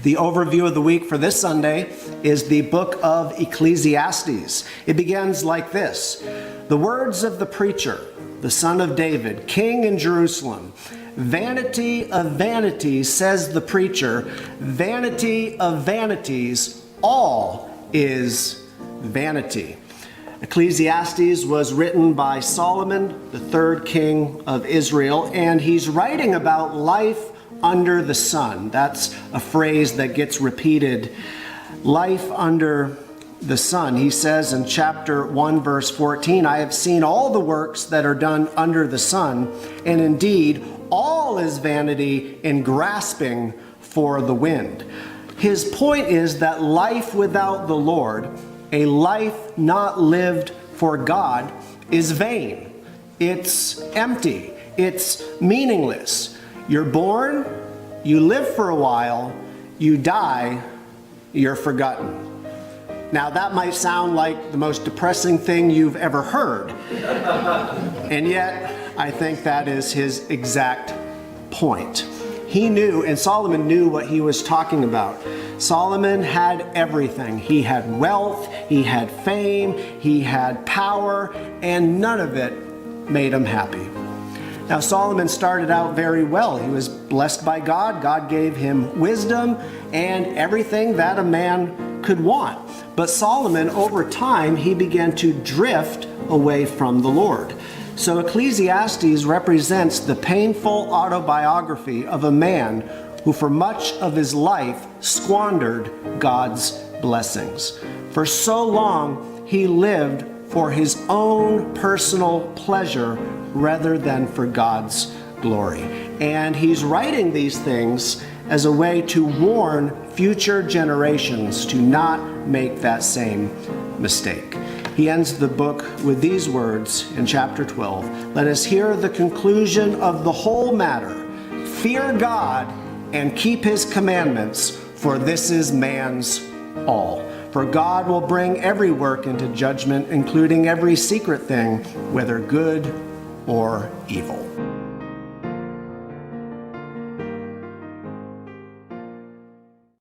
The overview of the week for this Sunday is the book of Ecclesiastes. It begins like this. The words of the preacher, the son of David, king in Jerusalem. Vanity of vanities, says the preacher. Vanity of vanities, all is vanity. Ecclesiastes was written by Solomon, the third king of Israel, and he's writing about life under the sun. That's a phrase that gets repeated. Life under the sun. He says in chapter 1, verse 14, I have seen all the works that are done under the sun, and indeed all is vanity in grasping for the wind. His point is that life without the Lord, a life not lived for God, is vain. It's empty. It's meaningless. You're born, you live for a while, you die, you're forgotten. Now that might sound like the most depressing thing you've ever heard. And yet, I think that is his exact point. He knew, and Solomon knew what he was talking about. Solomon had everything. He had wealth, he had fame, he had power, and none of it made him happy. Now, Solomon started out very well. He was blessed by God. God gave him wisdom and everything that a man could want. But Solomon, over time, he began to drift away from the Lord. So Ecclesiastes represents the painful autobiography of a man who for much of his life squandered God's blessings. For so long, he lived for his own personal pleasure rather than for God's glory. And he's writing these things as a way to warn future generations to not make that same mistake. He ends the book with these words in chapter 12. Let us hear the conclusion of the whole matter. Fear God and keep his commandments, for this is man's all. For God will bring every work into judgment, including every secret thing, whether good or evil.